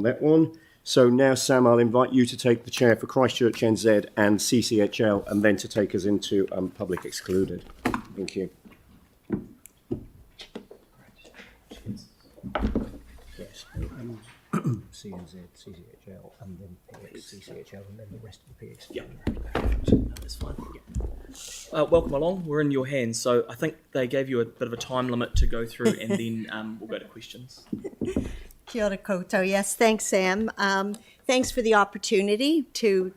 that one. So now, Sam, I'll invite you to take the chair for ChristchurchNZ and CCHL, and then to take us into public excluded. Thank you. Yes. CNZ, CCHL, and then PX, CCHL, and then the rest of the PX. Yeah, that's fine. Yeah. Welcome along. We're in your hands. So I think they gave you a bit of a time limit to go through, and then we'll go to questions. Kia ora koutou. Yes, thanks, Sam. Thanks for the opportunity to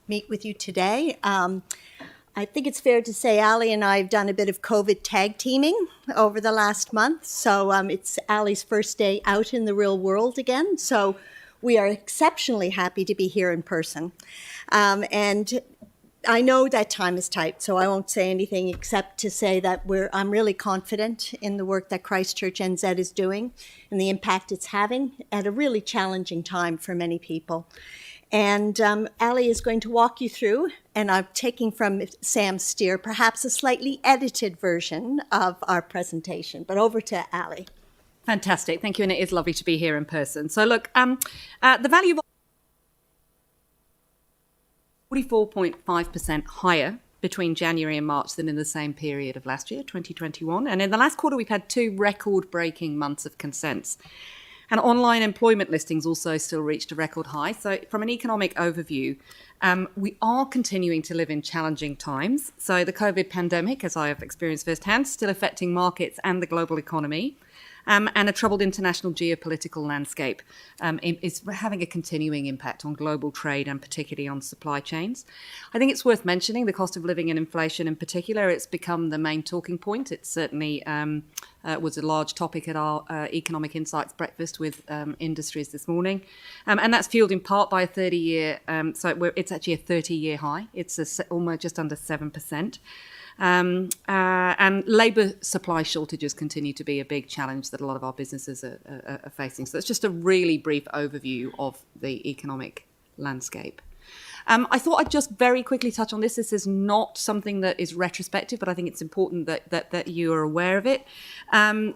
meet with you today. I think it's fair to say Ali and I have done a bit of COVID tag teaming over the last month. So it's Ali's first day out in the real world again. So we are exceptionally happy to be here in person. And I know that time is tight, so I won't say anything except to say that I'm really confident in the work that ChristchurchNZ is doing and the impact it's having at a really challenging time for many people. And Ali is going to walk you through, and I'm taking from Sam's steer, perhaps a slightly edited version of our presentation. But over to Ali. Fantastic. Thank you. And it is lovely to be here in person. So look, the value of 44.5% higher between January and March than in the same period of last year, 2021. And in the last quarter, we've had 2 record-breaking months of consents. And online employment listings also still reached a record high. So from an economic overview, we are continuing to live in challenging times. So the COVID pandemic, as I have experienced firsthand, still affecting markets and the global economy. And a troubled international geopolitical landscape is having a continuing impact on global trade and particularly on supply chains. I think it's worth mentioning the cost of living and inflation in particular. It's become the main talking point. It certainly was a large topic at our Economic Insights breakfast with industries this morning. And that's fueled in part by a 30-year, it's actually a 30-year high. It's almost just under 7%. And labour supply shortages continue to be a big challenge that a lot of our businesses are facing. So it's just a really brief overview of the economic landscape. I thought I'd just very quickly touch on this. This is not something that is retrospective, but I think it's important that you are aware of it.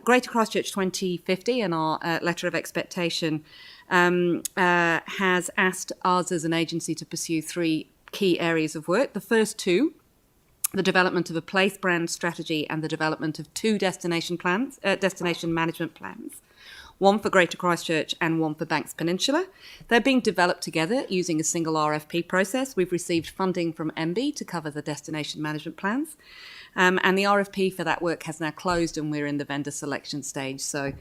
Greater Christchurch 2050 and our letter of expectation has asked us as an agency to pursue 3 key areas of work. The first 2, the development of a place brand strategy and the development of 2 destination management plans, one for Greater Christchurch and one for Banks Peninsula. They're being developed together using a single RFP process. We've received funding from MB to cover the destination management plans. And the RFP for that work has now closed and we're in the vendor selection stage. So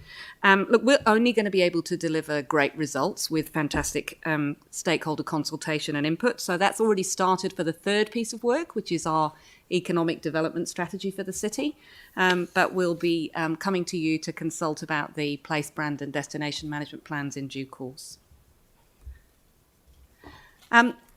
look, we're only going to be able to deliver great results with fantastic stakeholder consultation and input. So that's already started for the 3rd piece of work, which is our economic development strategy for the city. But we'll be coming to you to consult about the place, brand and destination management plans in due course.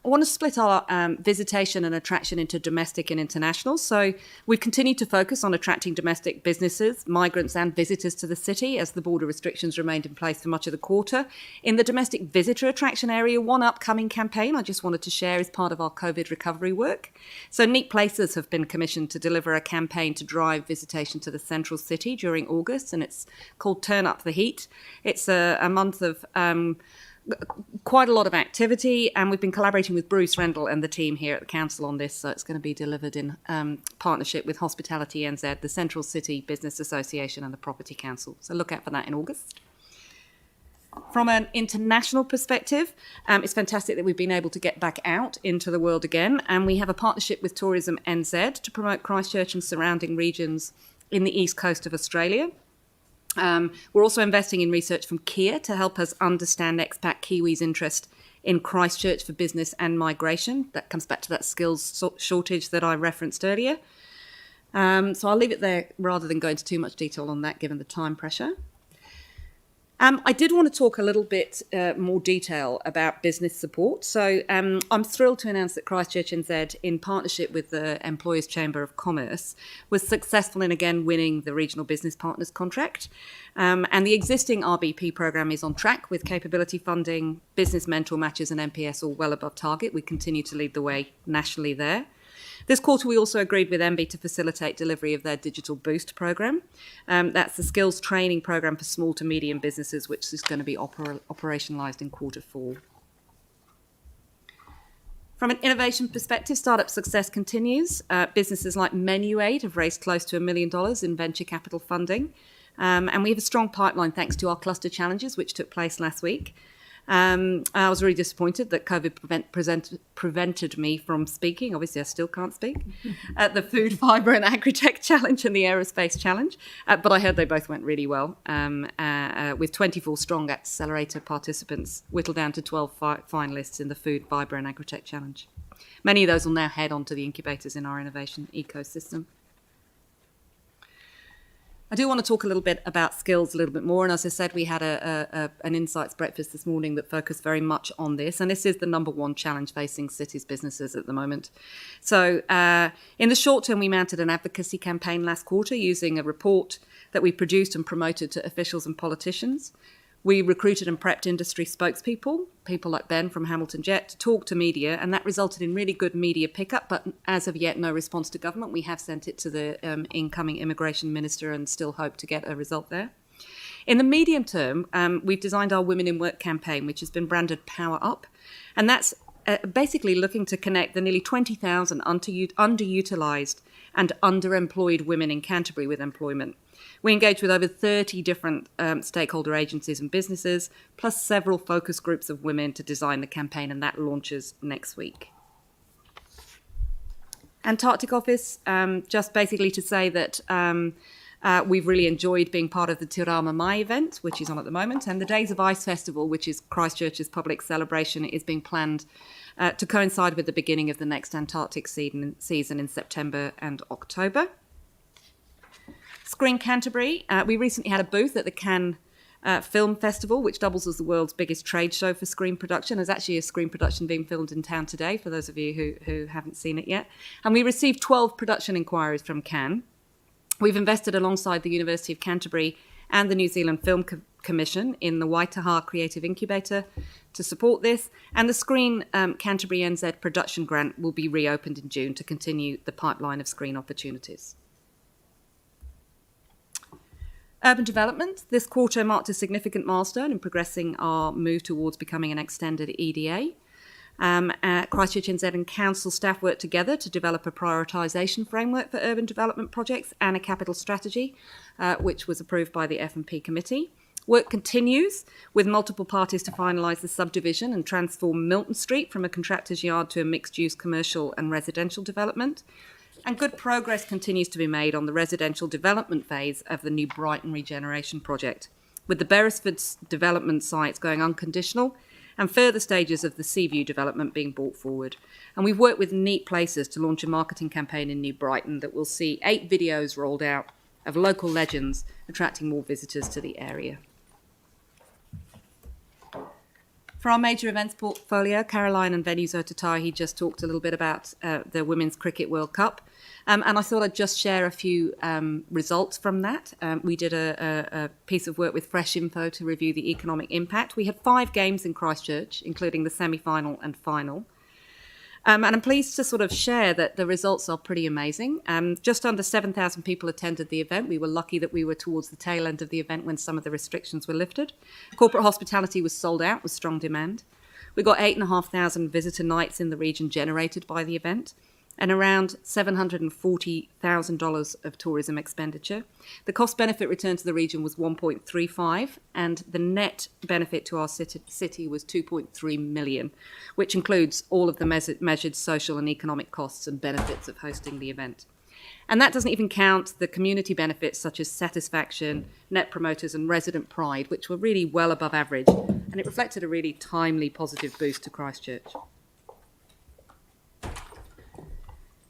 I want to split our visitation and attraction into domestic and international. So we've continued to focus on attracting domestic businesses, migrants and visitors to the city as the border restrictions remained in place for much of the quarter. In the domestic visitor attraction area, one upcoming campaign I just wanted to share is part of our COVID recovery work. So Neat Places have been commissioned to deliver a campaign to drive visitation to the central city during August, and it's called Turn Up the Heat. It's a month of quite a lot of activity, and we've been collaborating with Bruce Rendell and the team here at the council on this, so it's going to be delivered in partnership with Hospitality NZ, the Central City Business Association and the Property Council. So look out for that in August. From an international perspective, it's fantastic that we've been able to get back out into the world again, and we have a partnership with Tourism NZ to promote Christchurch and surrounding regions in the east coast of Australia. We're also investing in research from Kia to help us understand expat Kiwis' interest in Christchurch for business and migration. That comes back to that skills shortage that I referenced earlier. So I'll leave it there rather than go into too much detail on that given the time pressure. I did want to talk a little bit more detail about business support. So I'm thrilled to announce that ChristchurchNZ, in partnership with the Employers' Chamber of Commerce, was successful in again winning the Regional Business Partners contract. And the existing RBP programme is on track with capability funding, business mentor matches and NPS all well above target. We continue to lead the way nationally there. This quarter, we also agreed with MB to facilitate delivery of their Digital Boost programme. That's the skills training programme for small to medium businesses, which is going to be operationalised in quarter 4. From an innovation perspective, startup success continues. Businesses like MenuAid have raised close to $1 million in venture capital funding. And we have a strong pipeline thanks to our cluster challenges, which took place last week. I was really disappointed that COVID prevented me from speaking. Obviously, I still can't speak at the Food, Fibre and Agritech Challenge and the Aerospace Challenge. But I heard they both went really well, with 24 strong accelerator participants, whittled down to 12 finalists in the Food, Fibre and Agritech Challenge. Many of those will now head on to the incubators in our innovation ecosystem. I do want to talk a little bit about skills a little bit more. And as I said, we had an insights breakfast this morning that focused very much on this. And this is the number one challenge facing cities businesses at the moment. So in the short term, we mounted an advocacy campaign last quarter using a report that we produced and promoted to officials and politicians. We recruited and prepped industry spokespeople, people like Ben from Hamilton Jet, to talk to media, and that resulted in really good media pickup, but as of yet, no response to government. We have sent it to the incoming immigration minister and still hope to get a result there. In the medium term, we've designed our Women in Work campaign, which has been branded Power Up, and that's basically looking to connect the nearly 20,000 underutilised and underemployed women in Canterbury with employment. We engage with over 30 different stakeholder agencies and businesses, plus several focus groups of women to design the campaign, and that launches next week. Antarctic office, just basically to say that we've really enjoyed being part of the Te Rama Mai event, which is on at the moment, and the Days of Ice Festival, which is Christchurch's public celebration, is being planned to coincide with the beginning of the next Antarctic season in September and October. Screen Canterbury, we recently had a booth at the Cannes Film Festival, which doubles as the world's biggest trade show for screen production. There's actually a screen production being filmed in town today, for those of you who haven't seen it yet. And we received 12 production inquiries from Cannes. We've invested alongside the University of Canterbury and the New Zealand Film Commission in the Waitaha Creative Incubator to support this. And the Screen Canterbury NZ production grant will be reopened in June to continue the pipeline of screen opportunities. Urban development. This quarter marked a significant milestone in progressing our move towards becoming an extended EDA. ChristchurchNZ and council staff worked together to develop a prioritisation framework for urban development projects and a capital strategy, which was approved by the F&P committee. Work continues with multiple parties to finalise the subdivision and transform Milton Street from a contractor's yard to a mixed-use commercial and residential development. And good progress continues to be made on the residential development phase of the new Brighton regeneration project, with the Beresford's development sites going unconditional and further stages of the Seaview development being brought forward. And we've worked with Neat Places to launch a marketing campaign in New Brighton that will see 8 videos rolled out of local legends, attracting more visitors to the area. For our major events portfolio, Caroline and Venues Otatahi just talked a little bit about the Women's Cricket World Cup. And I thought I'd just share a few results from that. We did a piece of work with Fresh Info to review the economic impact. We had 5 games in Christchurch, including the semi-final and final. And I'm pleased to sort of share that the results are pretty amazing. Just under 7,000 people attended the event. We were lucky that we were towards the tail end of the event when some of the restrictions were lifted. Corporate hospitality was sold out with strong demand. We got 8,500 visitor nights in the region generated by the event, and around $740,000 of tourism expenditure. The cost-benefit return to the region was 1.35, and the net benefit to our city was 2.3 million, which includes all of the measured social and economic costs and benefits of hosting the event. And that doesn't even count the community benefits such as satisfaction, net promoters and resident pride, which were really well above average, and it reflected a really timely positive boost to Christchurch.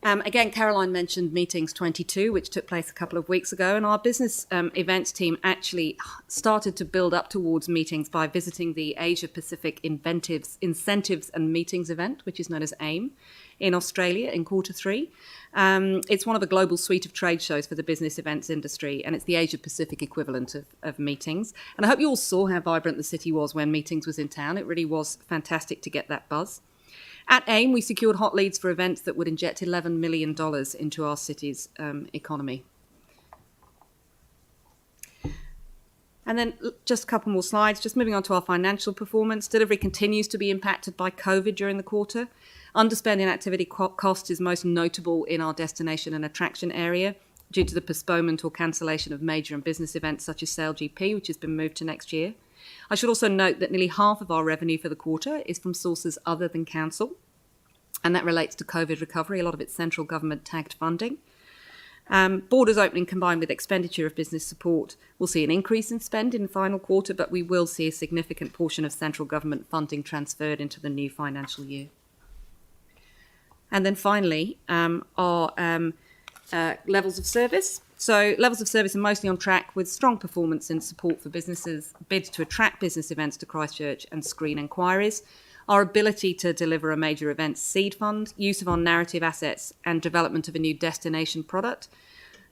Again, Caroline mentioned Meetings 22, which took place a couple of weeks ago, and our business events team actually started to build up towards meetings by visiting the Asia Pacific Incentives and Meetings event, which is known as AIME, in Australia in Q3. It's one of a global suite of trade shows for the business events industry, and it's the Asia Pacific equivalent of meetings. And I hope you all saw how vibrant the city was when Meetings was in town. It really was fantastic to get that buzz. At AIME, we secured hot leads for events that would inject $11 million into our city's economy. And then just a couple more slides, just moving on to our financial performance. Delivery continues to be impacted by COVID during the quarter. Underspending activity cost is most notable in our destination and attraction area due to the postponement or cancellation of major and business events such as Sail GP, which has been moved to next year. I should also note that nearly half of our revenue for the quarter is from sources other than council, and that relates to COVID recovery, a lot of it's central government tagged funding. Borders opening combined with expenditure of business support will see an increase in spend in the final quarter, but we will see a significant portion of central government funding transferred into the new financial year. And then finally, our levels of service. So levels of service are mostly on track with strong performance in support for businesses, bids to attract business events to Christchurch and screen enquiries. Our ability to deliver a major events seed fund, use of our narrative assets and development of a new destination product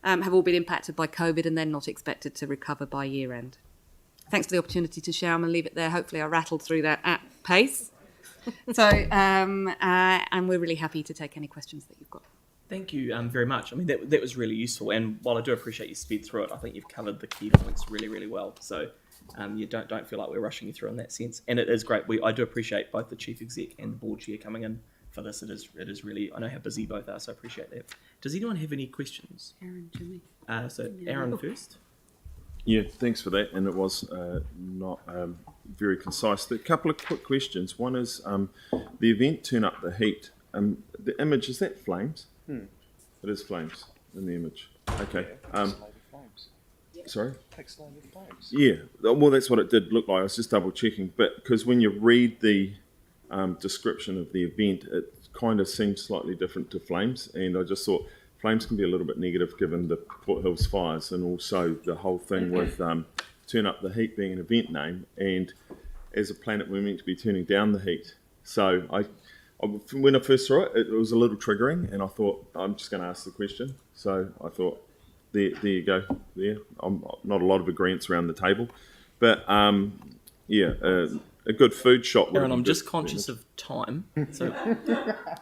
have all been impacted by COVID and they're not expected to recover by year end. Thanks for the opportunity to share. I'm going to leave it there. Hopefully I rattled through that at pace. So, and we're really happy to take any questions that you've got. Thank you very much. I mean, that was really useful. And while I do appreciate you sped through it, I think you've covered the key points really, really well. So you don't feel like we're rushing you through in that sense. And it is great. I do appreciate both the chief exec and the board chair coming in for this. It is really, I know how busy both are, so I appreciate that. Does anyone have any questions? Aaron, Jimmy. So Aaron first. Yeah, thanks for that. And it was not very concise. A couple of quick questions. One is the event Turn Up the Heat. The image, is that flames? It is flames in the image. Okay. Sorry? Pixelated flames. Yeah. Well, that's what it did look like. I was just double checking. But because when you read the description of the event, it kind of seems slightly different to flames. And I just thought flames can be a little bit negative given the Foothills fires and also the whole thing with Turn Up the Heat being an event name. And as a planet, we're meant to be turning down the heat. So when I first saw it, it was a little triggering, and I thought, I'm just going to ask the question. So I thought, there you go. There, not a lot of agreements around the table, but a good food shop. Aaron, I'm just conscious of time. So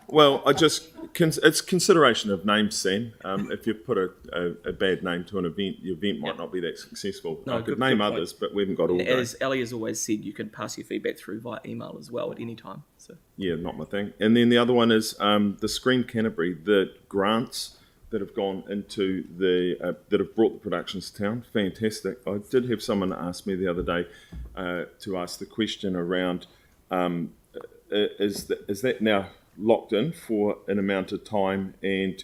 well, it's consideration of names, Sam. If you put a bad name to an event, the event might not be that successful. No, I could good name point. others, but we haven't got all day. As Ellie has always said, you can pass your feedback through via email as well at any time. So Yeah, not my thing. And then the other one is the Screen Canterbury, the grants that have gone into that have brought the productions to town. Fantastic. I did have someone ask me the other day to ask the question around is that now locked in for an amount of time, and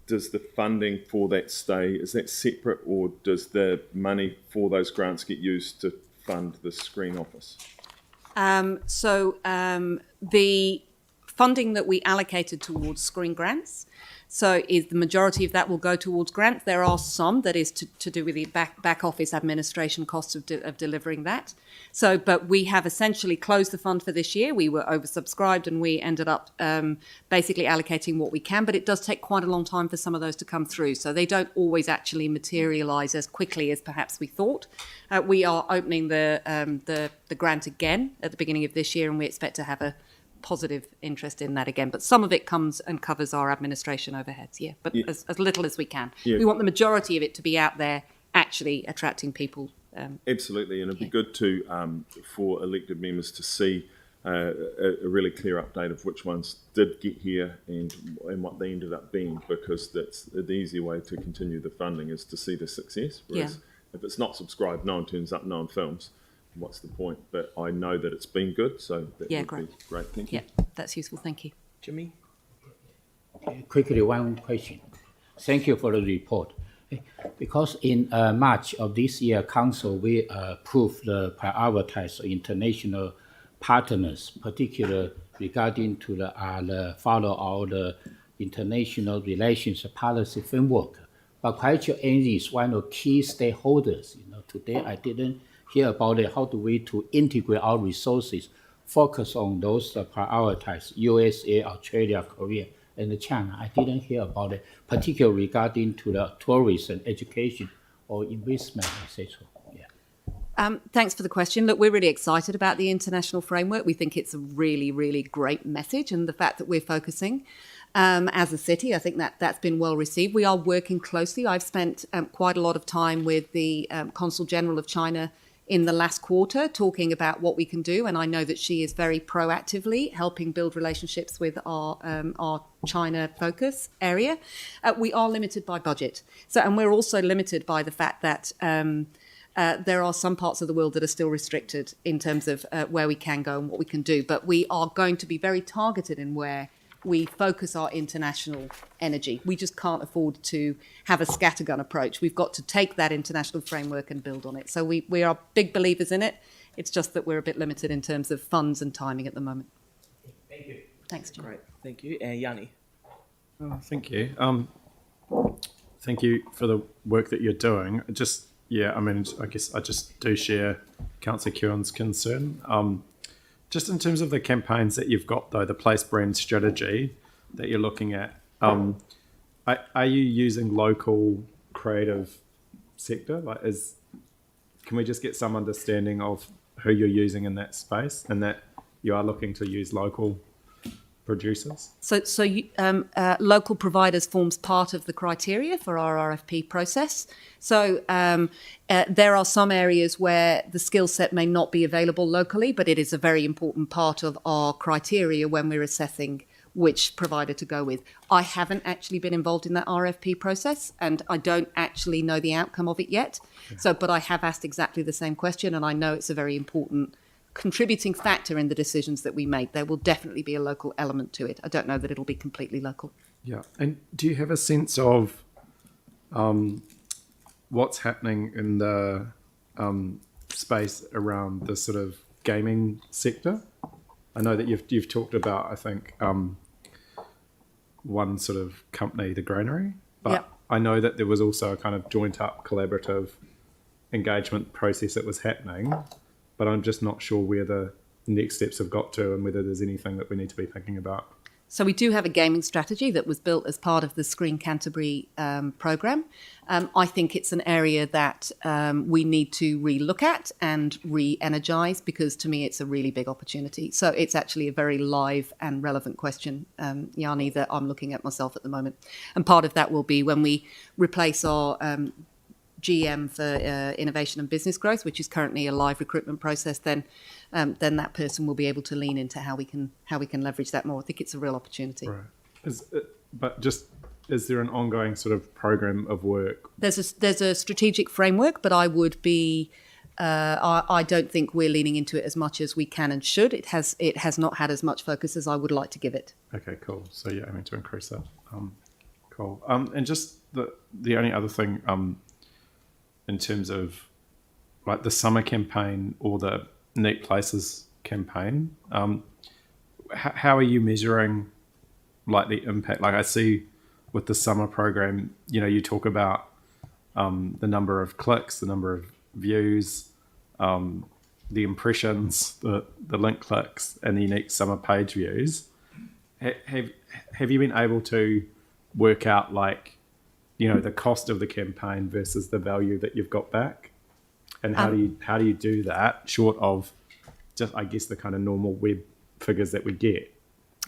does the funding for that stay, is that separate, or does the money for those grants get used to fund the screen office? The funding that we allocated towards screen grants, so is the majority of that will go towards grants. There are some that is to do with the back office administration costs of delivering that. So, but we have essentially closed the fund for this year. We were oversubscribed and we ended up basically allocating what we can, but it does take quite a long time for some of those to come through. So they don't always actually materialise as quickly as perhaps we thought. We are opening the grant again at the beginning of this year, and we expect to have a positive interest in that again, but some of it comes and covers our administration overheads, but as little as we can. We want the majority of it to be out there actually attracting people. Absolutely, and it'd be good to for elected members to see a really clear update of which ones did get here and what they ended up being, because that's the easy way to continue the funding is to see the success, whereas if it's not subscribed, no one turns up, no one films. What's the point? But I know that it's been good, so that would be great. Thank you. Yeah, that's useful. Thank you. Jimmy? Quickly, one question. Thank you for the report. Because in March of this year, Council, we approved the prioritize international partners, particularly regarding to the follow all the international relations policy framework. But ChristchurchNZ is one of key stakeholders. Today I didn't hear about it. How do we to integrate our resources, focus on those prioritize USA, Australia, Korea, and China? I didn't hear about it, particularly regarding to the tourism, education, or investment, etc. Thanks for the question. Look, we're really excited about the international framework. We think it's a really, really great message, and the fact that we're focusing as a city, I think that's been well received. We are working closely. I've spent quite a lot of time with the Consul General of China in the last quarter talking about what we can do, and I know that she is very proactively helping build relationships with our China focus area. We are limited by budget, and we're also limited by the fact that there are some parts of the world that are still restricted in terms of where we can go and what we can do, but we are going to be very targeted in where we focus our international energy. We just can't afford to have a scattergun approach. We've got to take that international framework and build on it. So we are big believers in it. It's just that we're a bit limited in terms of funds and timing at the moment. Thank you. Thanks, Jim. Great, thank you. Yanni. Oh, thank you. Thank you for the work that you're doing. I guess I just do share Councillor Keown's concern. Just in terms of the campaigns that you've got, though, the place brand strategy that you're looking at, are you using local creative sector? Can we just get some understanding of who you're using in that space and that you are looking to use local producers? Local providers forms part of the criteria for our RFP process. So there are some areas where the skill set may not be available locally, but it is a very important part of our criteria when we're assessing which provider to go with. I haven't actually been involved in that RFP process, and I don't actually know the outcome of it yet. Yeah. But I have asked exactly the same question, and I know it's a very important contributing factor in the decisions that we make. There will definitely be a local element to it. I don't know that it'll be completely local. Yeah. And do you have a sense of what's happening in the space around the sort of gaming sector? I know that you've talked about, I think, one sort of company, the Granary, but yep. I know that there was also a kind of joint up collaborative engagement process that was happening, but I'm just not sure where the next steps have got to and whether there's anything that we need to be thinking about. So we do have a gaming strategy that was built as part of the Screen Canterbury programme. I think it's an area that we need to re-look at and re-energise, because to me it's a really big opportunity. So it's actually a very live and relevant question, Yanni, that I'm looking at myself at the moment. And part of that will be when we replace our GM for innovation and business growth, which is currently a live recruitment process, then that person will be able to lean into how we can leverage that more. I think it's a real opportunity. Right. Is there an ongoing sort of program of work? There's a strategic framework, but I would be. I don't think we're leaning into it as much as we can and should. It has not had as much focus as I would like to give it. Okay, cool. So yeah, aiming to increase that. Cool. And just the only other thing. In terms of like the summer campaign or the Neat Places campaign, how are you measuring like the impact? Like I see with the summer program, you talk about the number of clicks, the number of views, the impressions, the link clicks, and the unique summer page views. Have you been able to work out like the cost of the campaign versus the value that you've got back, and how do you do that short of just, I guess, the kind of normal web figures that we get?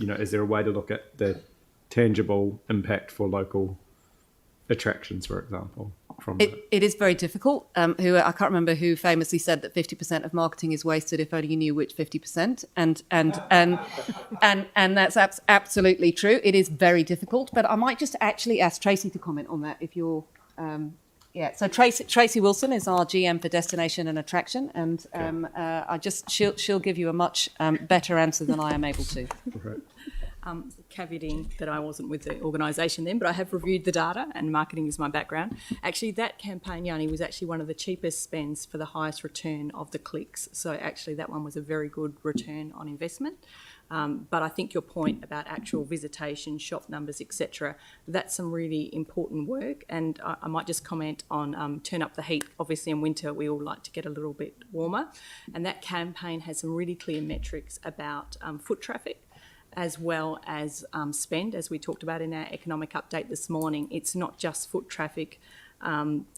Is there a way to look at the tangible impact for local attractions, for example? It is very difficult. I can't remember who famously said that 50% of marketing is wasted if only you knew which 50%, and that's absolutely true. It is very difficult, but I might just actually ask Tracy to comment on that if you're. So Tracy Wilson is our GM for Destination and Attraction, and she'll give you a much better answer than I am able to. Right. Caveating that I wasn't with the organisation then, but I have reviewed the data, and marketing is my background. Actually, that campaign, Yanni, was actually one of the cheapest spends for the highest return of the clicks. So actually that one was a very good return on investment. But I think your point about actual visitation, shop numbers, etc., that's some really important work. And I might just comment on Turn Up the Heat. Obviously in winter we all like to get a little bit warmer, and that campaign has some really clear metrics about foot traffic, as well as spend, as we talked about in our economic update this morning. It's not just foot traffic,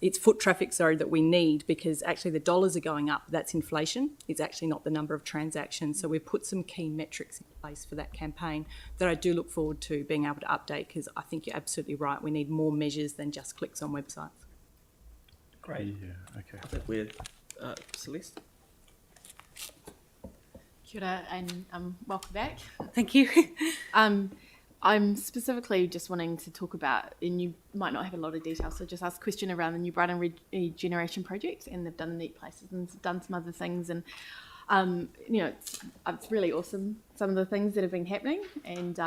it's foot traffic, that we need, because actually the dollars are going up. That's inflation. It's actually not the number of transactions. So we've put some key metrics in place for that campaign that I do look forward to being able to update, because I think you're absolutely right. We need more measures than just clicks on websites. Great. Yeah, okay. I think we're Celeste. Kia ora and welcome back. Thank you. I'm specifically just wanting to talk about, and you might not have a lot of detail, so just ask a question around the New Brighton Regeneration Project, and they've done neat places and done some other things, and it's really awesome, some of the things that have been happening, and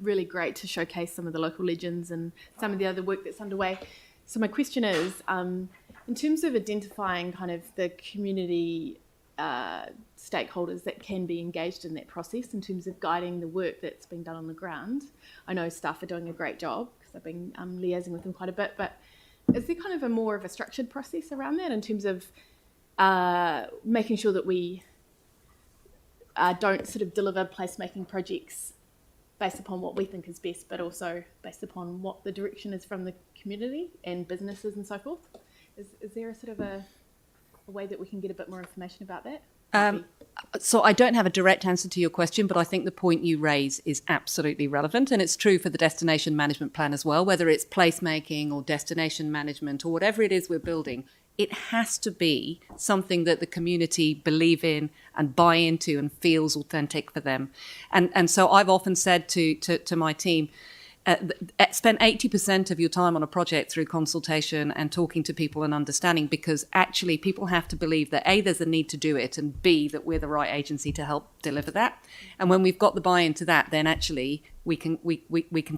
really great to showcase some of the local legends and some of the other work that's underway. So my question is, in terms of identifying kind of the community stakeholders that can be engaged in that process in terms of guiding the work that's being done on the ground. I know staff are doing a great job because I've been liaising with them quite a bit, but is there kind of a more of a structured process around that in terms of making sure that we don't sort of deliver placemaking projects based upon what we think is best, but also based upon what the direction is from the community and businesses and so forth? Is there a sort of a way that we can get a bit more information about that? So I don't have a direct answer to your question, but I think the point you raise is absolutely relevant, and it's true for the destination management plan as well, whether it's placemaking or destination management or whatever it is we're building. It has to be something that the community believe in and buy into and feels authentic for them. And so I've often said to my team, spend 80% of your time on a project through consultation and talking to people and understanding, because actually people have to believe that A, there's a need to do it, and B, that we're the right agency to help deliver that. And when we've got the buy-in to that, then actually we can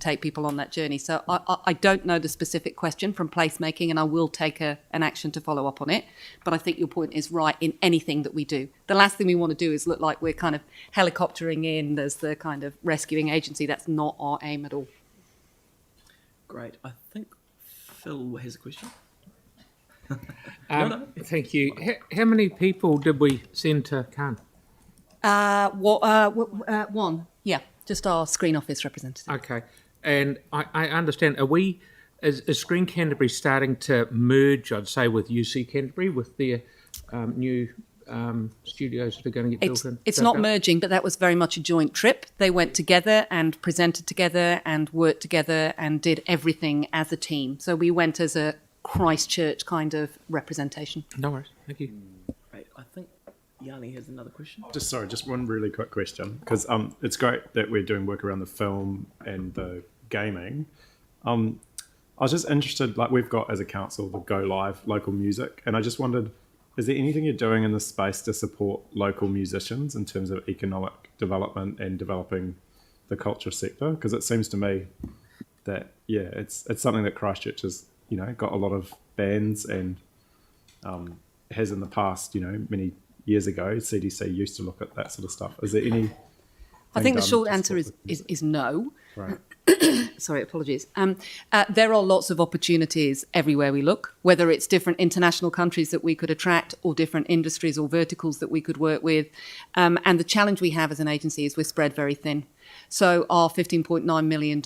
take people on that journey. So I don't know the specific question from placemaking, and I will take an action to follow up on it. But I think your point is right in anything that we do. The last thing we want to do is look like we're kind of helicoptering in as the kind of rescuing agency. That's not our aim at all. Great. I think Phil has a question. Thank you. How many people did we send to Cannes? One. Yeah, just our Screen Office representative. Okay. And I understand, is Screen Canterbury starting to merge, I'd say, with UC Canterbury, with their new studios that are going to get built in? It's not merging, but that was very much a joint trip. They went together and presented together and worked together and did everything as a team. So we went as a Christchurch kind of representation. No worries. Thank you. Great. I think Yanni has another question. Just one really quick question, because it's great that we're doing work around the film and the gaming. I was just interested, like we've got as a council the Go Live local music, and I just wondered, is there anything you're doing in this space to support local musicians in terms of economic development and developing the culture sector? Because it seems to me that, it's something that Christchurch has, got a lot of bands and has in the past, many years ago, CDC used to look at that sort of stuff. Is there any? I think the short answer is no. Right. Sorry, apologies. There are lots of opportunities everywhere we look, whether it's different international countries that we could attract or different industries or verticals that we could work with. And the challenge we have as an agency is we're spread very thin. So our $15.9 million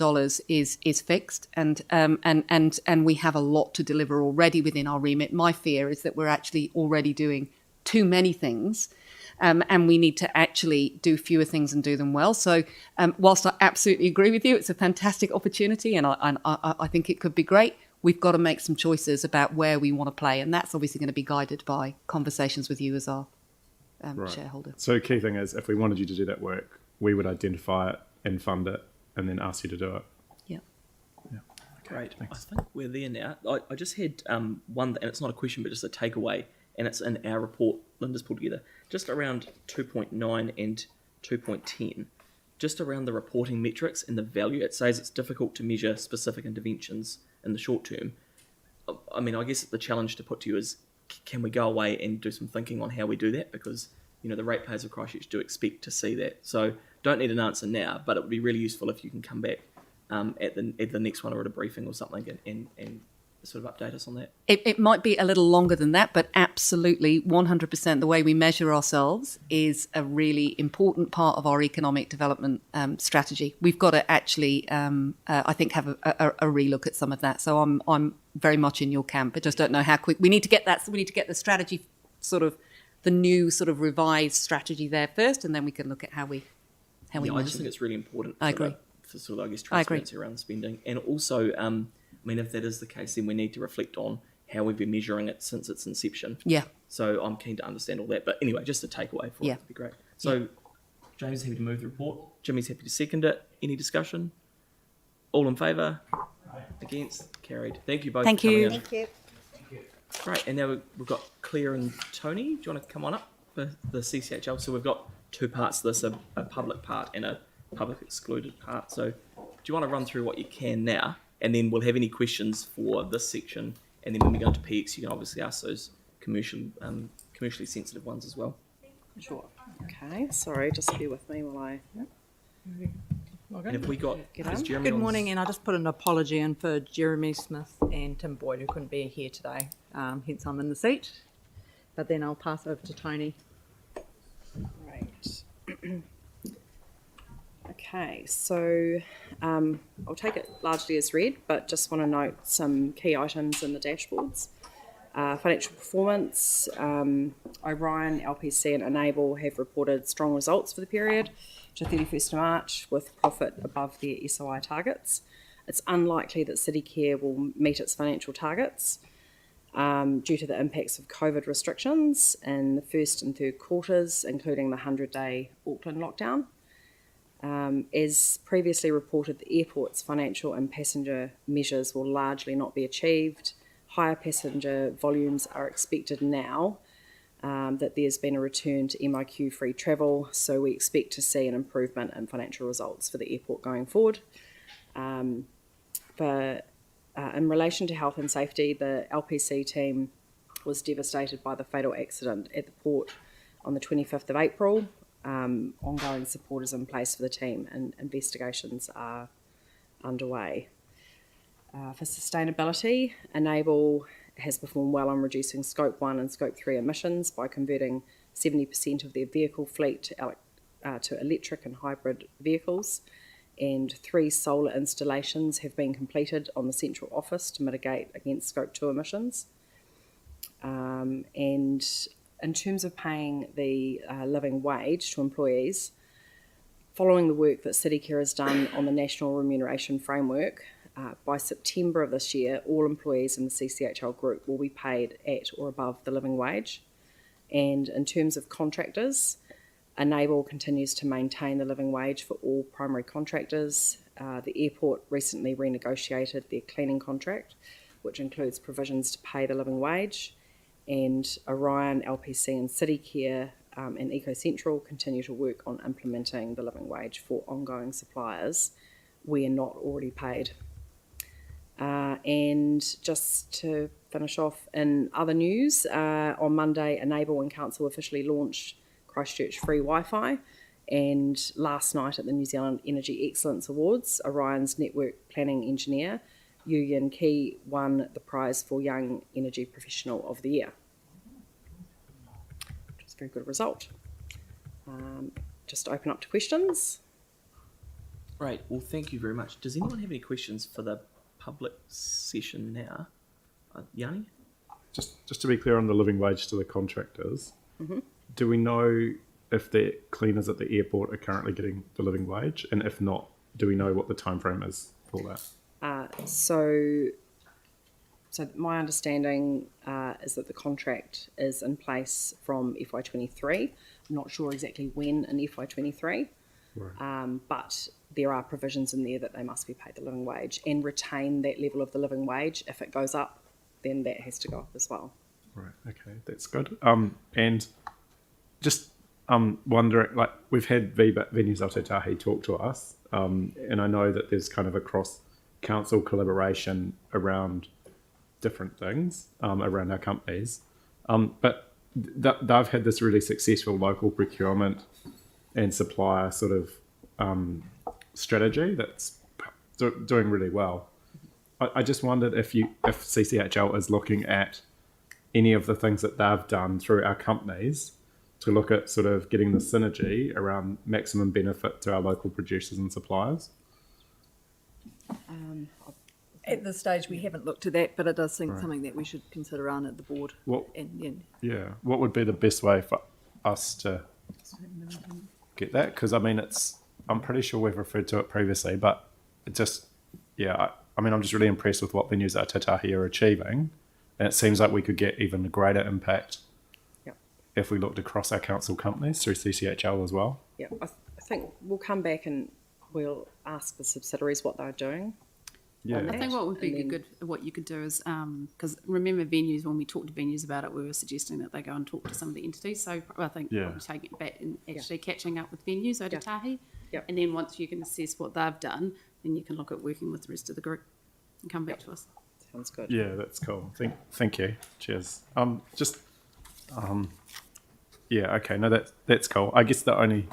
is fixed, and we have a lot to deliver already within our remit. My fear is that we're actually already doing too many things. And we need to actually do fewer things and do them well. So whilst I absolutely agree with you, it's a fantastic opportunity and I think it could be great, we've got to make some choices about where we want to play. And that's obviously going to be guided by conversations with you as our shareholder. So the key thing is, if we wanted you to do that work, we would identify it and fund it and then ask you to do it. Yeah. Great. Thanks. I think we're there now. I just had one, and it's not a question, but just a takeaway, and it's in our report Linda's pulled together, just around 2.9 and 2.10, just around the reporting metrics and the value. It says it's difficult to measure specific interventions in the short term. I mean, I guess the challenge to put to you is, can we go away and do some thinking on how we do that? Because, the ratepayers of Christchurch do expect to see that. So don't need an answer now, but it would be really useful if you can come back at the next one or at a briefing or something and sort of update us on that? It might be a little longer than that, but absolutely 100% the way we measure ourselves is a really important part of our economic development strategy. We've got to actually, I think, have a relook at some of that. So I'm very much in your camp. I just don't know how quick. We need to get that. So we need to get the strategy, sort of the new sort of revised strategy there first, and then we can look at how we measure. I just think it's really important. I agree. For sort of, I guess, transparency around the spending, and also, I mean, if that is the case, then we need to reflect on how we've been measuring it since its inception. Yeah. So I'm keen to understand all that. But anyway, just a takeaway for it would be great. So James is happy to move the report. Jimmy's happy to second it. Any discussion? All in favour? Against? Carried. Thank you both. Thank for coming you. in. Thank you. Great. And now we've got Claire and Tony. Do you want to come on up for the CCHL? So we've got two parts to this, a public part and a public excluded part. So do you want to run through what you can now? And then we'll have any questions for this section. And then when we go into PX, you can obviously ask those commercially sensitive ones as well. Sure. Okay. Sorry, just bear with me while I. And have we got is Jeremy Good on morning, and I just put an apology in for Jeremy Smith and Tim Boyd, who couldn't be here today, hence I'm in the seat. But then I'll pass over to Tony. Right. Okay, so I'll take it largely as read, but just want to note some key items in the dashboards. Financial performance, Orion, LPC and Enable have reported strong results for the period to 31st of March with profit above their SOI targets. It's unlikely that CityCare will meet its financial targets due to the impacts of COVID restrictions in the first and third quarters, including the 100-day Auckland lockdown. As previously reported, the airport's financial and passenger measures will largely not be achieved. Higher passenger volumes are expected now that there's been a return to MIQ-free travel, so we expect to see an improvement in financial results for the airport going forward. In relation to health and safety, the LPC team was devastated by the fatal accident at the port on the 25th of April. Ongoing support is in place for the team and investigations are underway. For sustainability, Enable has performed well on reducing Scope 1 and Scope 3 emissions by converting 70% of their vehicle fleet to electric and hybrid vehicles, and 3 solar installations have been completed on the central office to mitigate against Scope 2 emissions. And in terms of paying the living wage to employees, following the work that CityCare has done on the National Remuneration Framework, by September of this year, all employees in the CCHL group will be paid at or above the living wage. And in terms of contractors, Enable continues to maintain the living wage for all primary contractors. The airport recently renegotiated their cleaning contract, which includes provisions to pay the living wage. And Orion, LPC and CityCare and EcoCentral continue to work on implementing the living wage for ongoing suppliers where not already paid. And just to finish off, in other news, on Monday, Enable and Council officially launched Christchurch free Wi-Fi, and last night at the New Zealand Energy Excellence Awards, Orion's network planning engineer, Yu Yin Ki, won the prize for Young Energy Professional of the Year, which is a very good result. Just to open up to questions. Right. Well, thank you very much. Does anyone have any questions for the public session now? Yanni? Just to be clear on the living wage to the contractors, do we know if the cleaners at the airport are currently getting the living wage? And if not, do we know what the time frame is for that? So my understanding is that the contract is in place from FY23. I'm not sure exactly when in FY23, right. But there are provisions in there that they must be paid the living wage and retain that level of the living wage. If it goes up, then that has to go up as well. Right, okay, that's good. And just wondering, like, we've had Venues Aotearoa talk to us, and I know that there's kind of a cross-council collaboration around different things around our companies, but they've had this really successful local procurement and supplier sort of strategy that's doing really well. I just wondered if CCHL is looking at any of the things that they've done through our companies to look at sort of getting the synergy around maximum benefit to our local producers and suppliers. At this stage, we haven't looked at that, but it does seem something that we should consider on at the board. What? And What would be the best way for us to get that? Because I mean, I'm pretty sure we've referred to it previously, but it just, I mean, I'm just really impressed with what venues at Tatahi are achieving, and it seems like we could get even a greater impact if we looked across our council companies through CCHL as well. Yeah, I think we'll come back and we'll ask the subsidiaries what they're doing. Yeah. I think what would be what you could do is, because remember venues, when we talked to venues about it, we were suggesting that they go and talk to some of the entities. So I think probably taking it back and actually catching up with venues at Tahi. Yep. And then once you can assess what they've done, then you can look at working with the rest of the group and come back to us. Sounds good. Yeah, that's cool. Thank you. Cheers. Okay. No, that's cool. I guess the only.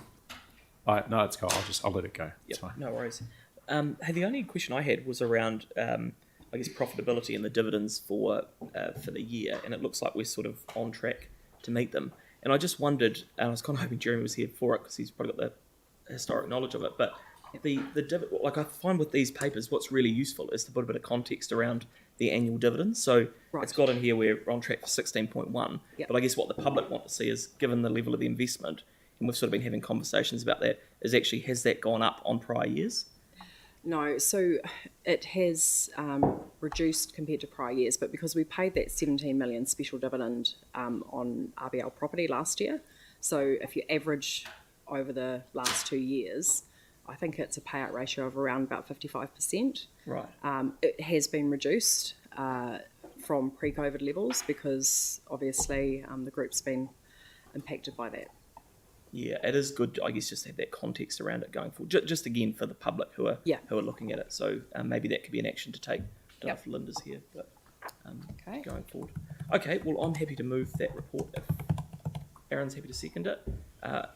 No, it's cool. I'll let it go. It's fine. No worries. Hey, the only question I had was around, I guess, profitability and the dividends for the year, and it looks like we're sort of on track to meet them. And I just wondered, and I was kind of hoping Jeremy was here for it because he's probably got the historic knowledge of it, but like I find with these papers, what's really useful is to put a bit of context around the annual dividends. So it's got in here we're on track for 16.1, but I guess what the public want to see is, given the level of the investment, and we've sort of been having conversations about that, is actually has that gone up on prior years? No, so it has reduced compared to prior years, but because we paid that 17 million special dividend on RBL property last year, so if you average over the last 2 years, I think it's a payout ratio of around about 55%. Right. It has been reduced from pre-COVID levels because obviously the group's been impacted by that. Yeah, it is good, I guess, just to have that context around it going forward. Just again for the public who are looking at it. So maybe that could be an action to take. Don't know if Linda's here, but going forward. Okay, well, I'm happy to move that report if Aaron's happy to second it.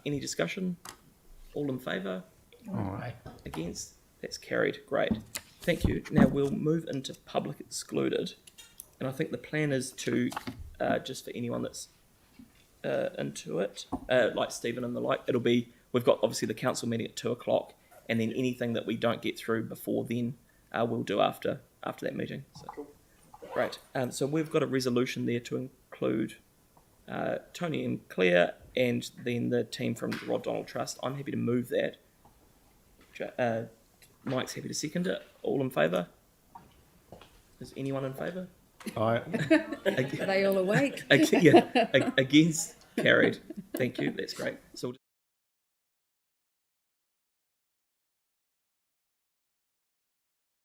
Any discussion? All in favour? All right. Against? That's carried. Great. Thank you. Now we'll move into public excluded. And I think the plan is to, just for anyone that's into it, like Stephen and the like, we've got obviously the council meeting at 2:00, and then anything that we don't get through before then, we'll do after that meeting. So, great. So we've got a resolution there to include Tony and Claire, and then the team from the Rod Donald Trust. I'm happy to move that. Mike's happy to second it. All in favour? Is anyone in favour? Are they all awake? Against? Carried. Thank you. That's great. So